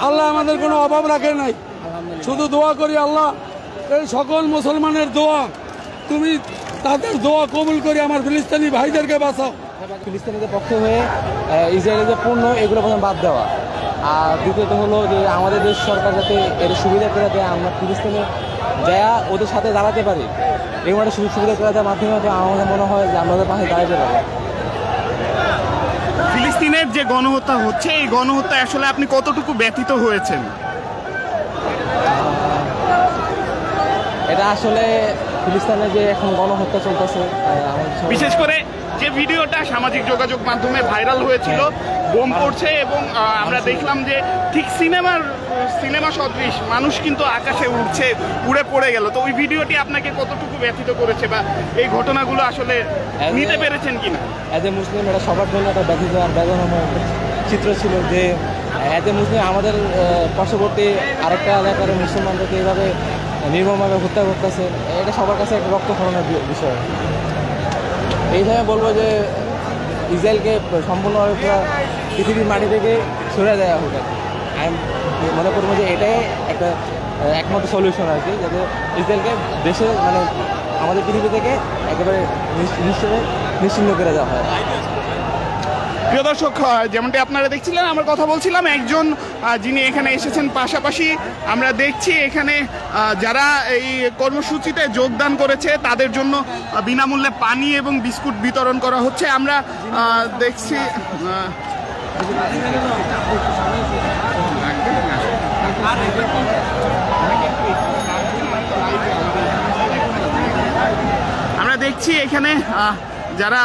আল্লাহ আমাদের কোনো অভাব রাখে নাই। শুধু দোয়া করি আল্লাহ এই সকল মুসলমানের দোয়া, তুমি তাদের দোয়া কবুল করি, আমার ফিলিস্তিনি ভাইদেরকে বাঁচাও। ফিলিস্তিনিদের পক্ষে হয়ে ইসরায়েলের যে পণ্য এগুলো প্রথমে বাদ দেওয়া, আর দ্বিতীয়ত হলো যে আমাদের দেশ সরকার যাতে এর সুবিধা করে দেয়, আমরা ফিলিস্তিনে যায়া ওদের সাথে দাঁড়াতে পারি, এরকম একটা সুযোগ সুবিধা করে দেওয়ার মাধ্যমে আমাদের মনে হয় যে আমাদের পাশে দাঁড়াতে পারি। ফিলিস্তিনের যে গণহত্যা হচ্ছে, এই গণহত্যায় আসলে আপনি কতটুকু ব্যথিত হয়েছেন? এটা আসলে ফিলিস্তিনে যে এখন গণহত্যা চলতেছে, বিশেষ করে যে ভিডিওটা সামাজিক যোগাযোগ মাধ্যমে ভাইরাল হয়েছিল, বোম পড়ছে এবং আমরা দেখলাম যে ঠিক সিনেমা সদৃশ মানুষ কিন্তু আকাশে উড়ছে, উড়ে পড়ে গেল। তো ওই ভিডিওটি আপনাকে কতটুকু ব্যথিত করেছে বা এই ঘটনাগুলো আসলে নিতে পেরেছেন কিনা? এজ এ মুসলিম এটা সবার জন্য একটা ব্যথিত আর বেদনাময় চিত্র ছিল যে এজ এ মুসলিম আমাদের পার্শ্ববর্তী আরেকটা এলাকার মুসলমানদেরকে এইভাবে নির্মমভাবে হত্যা করতেছে, এটা সবার কাছে একটা রক্তক্ষরণের বিষয়। এইভাবে বলবো যে ইসরায়েলকে সম্পূর্ণভাবে পুরো পৃথিবীর মাটি থেকে সরে দেওয়া হোক। আমি মনে করবো যে এটাই একটা একমাত্র সলিউশন আর কি, যাতে ইসরায়েলকে দেশে মানে আমাদের পৃথিবী থেকে একেবারে নিশ্চিহ্ন করে দেওয়া হয়। প্রিয় দর্শক, যেমনটি আপনারা দেখছিলেন, আমরা কথা বলছিলাম একজন যিনি এখানে এসেছেন। পাশাপাশি আমরা দেখছি এখানে যারা এই কর্মসূচিতে যোগদান করেছে তাদের জন্য বিনামূল্যে পানি এবং বিস্কুট বিতরণ করা হচ্ছে। আমরা দেখছি এখানে যারা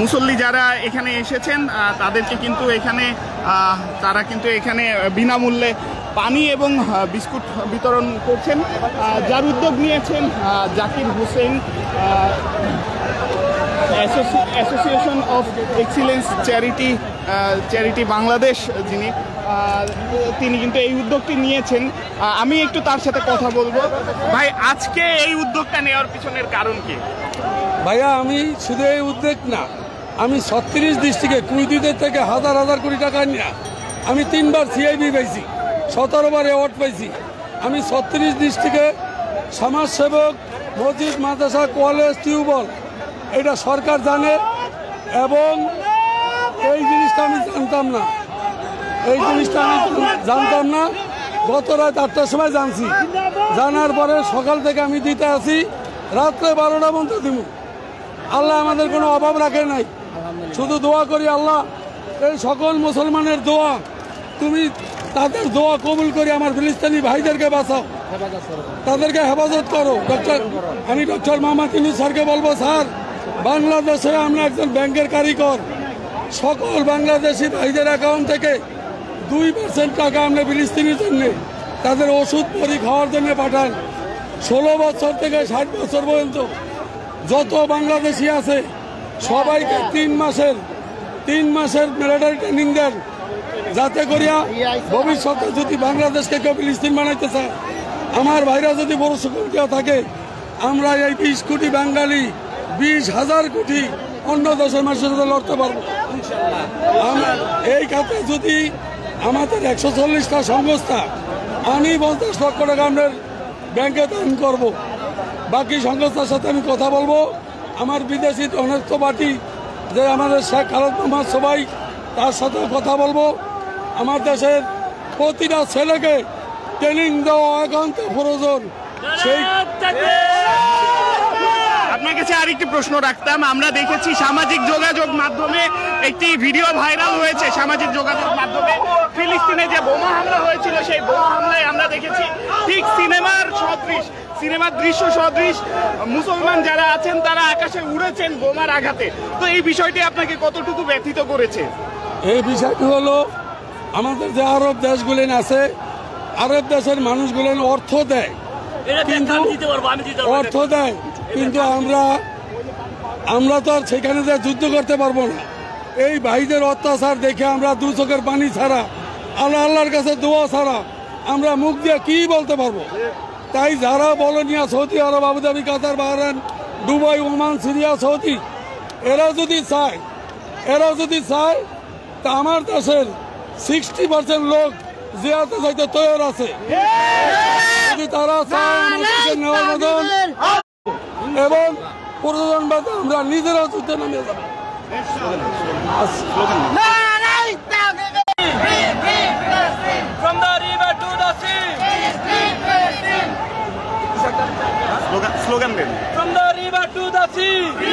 মুসল্লি যারা এখানে এসেছেন তাদেরকে কিন্তু তারা কিন্তু এখানে বিনামূল্যে পানি এবং বিস্কুট বিতরণ করছেন, যার উদ্যোগ নিয়েছেন Zakir Hossain association of excellence charity Bangladesh, তিনি কিন্তু এই উদ্যোগটি নিয়েছেন। আমি একটু তার সাথে কথা বলবো। ভাই, আজকে এই উদ্যোগটা নেওয়ার পিছনের কারণ কি? ভাইয়া, আমি শুধু এই উদ্যোগ না, আমি 36 ডিস্ট্রিক্টে কুইদিদের থেকে হাজার হাজার কোটি টাকা নিয়ে আমি 3বার CIB পাইছি, 17বার অ্যাওয়ার্ড পাইছি। আমি 36 ডিস্ট্রিক্টে সমাজসেবক, মসজিদ, মাদ্রাসা, কলেজ, টিউবওয়েল, এটা সরকার জানে এবং এই জিনিসটা আমি জানতাম না। গত রাত 8টার সময় জানছি, জানার পরে সকাল থেকে আমি দিতে আসি, রাত্রে 12টা পর্যন্ত দিব। আল্লাহ আমাদের কোনো অভাব রাখে নাই। শুধু দোয়া করি আল্লাহ এই সকল মুসলমানের দোয়া, তুমি তাদের দোয়া কবুল করি, আমার ফিলিস্তিনি ভাইদেরকে বাঁচাও, তাদেরকে হেফাজত করো। আমি ডক্টর মোহাম্মদ ইউনূস স্যারকে বলবো, স্যার বাংলাদেশে আমরা একজন ব্যাংকের কারিগর, সকল বাংলাদেশি ভাইদের অ্যাকাউন্ট থেকে 2% টাকা আমরা ফিলিস্তিনির জন্য তাদের ওষুধ পরি খাওয়ার জন্য পাঠান। 16 বছর থেকে 60 বছর পর্যন্ত যত বাংলাদেশি আছে সবাইকে 3 মাসের মিলিটারি ট্রেনিং দেন, যাতে করিয়া ভবিষ্যতে যদি বাংলাদেশকে কেউ ফিলিস্তিন বানাইতে চায়, আমার ভাইরা যদি বড় সুবিধা থাকে, আমরা এই 20 কোটি বাঙালি 20,000 কোটি অন্য দেশের মানুষের সাথে লড়তে পারবো। এই খাতে যদি আমাদের 140টা সংস্থা, আমি 50 লক্ষ টাকা আমরা ব্যাংকে দান করব। বাকি সংস্থার সাথে আমি কথা বলবো। আমার বিদেশি অনেক পার্টি যে আমাদের শেখ খালেদ মোহাম্মদ সবাই, তার সাথে কথা বলবো। আমার দেশের প্রতিটা ছেলেকে ট্রেনিং দেওয়া একান্ত প্রয়োজন। আপনার কাছে আরেকটি প্রশ্ন রাখতাম। আমরা দেখেছি সামাজিক যোগাযোগ মাধ্যমে একটি ভিডিও ভাইরাল হয়েছে, সামাজিক যোগাযোগ মাধ্যমে ফিলিস্তিনে যে বোমা হামলা হয়েছিল, সেই বোমা হামলায় আমরা দেখেছি ঠিক সিনেমার দৃশ্য সদৃশ মুসলমান যারা আছেন তারা আকাশে উড়েছেন বোমার আঘাতে। তো এই বিষয়টি আপনাকে কতটুকু ব্যথিত করেছে? এই বিষয়টি হলো, আমাদের যে আরব দেশগুলেন আছে, আরব দেশের মানুষগুলেন অর্থ দেয়, কিন্তু আমরা তো আর সেখানে যে যুদ্ধ করতে পারবো না। এই ভাইদের অত্যাচার দেখে আমরা 2 চোখের পানি ছাড়া, আল্লাহর কাছে দোয়া ছাড়া আমরা মুখ দিয়ে কি বলতে পারবো? তাই যারা বলনিয়া Saudi Arabia, Abu Dhabi, Qatar, Bahrain, Dubai, Oman, Syria, Saudi, এরা যদি চায় তা আমার দেশের 60% লোক জিয়াতে যাইতে তৈরি আছে। যদি তারা চায় আমাদেরকে নেওয়ার মতন এবং প্রয়োজন বাদে আমরা নিজেরাও যুদ্ধে নামিয়ে যাবো। স্লোগান দেন। From the river to the sea.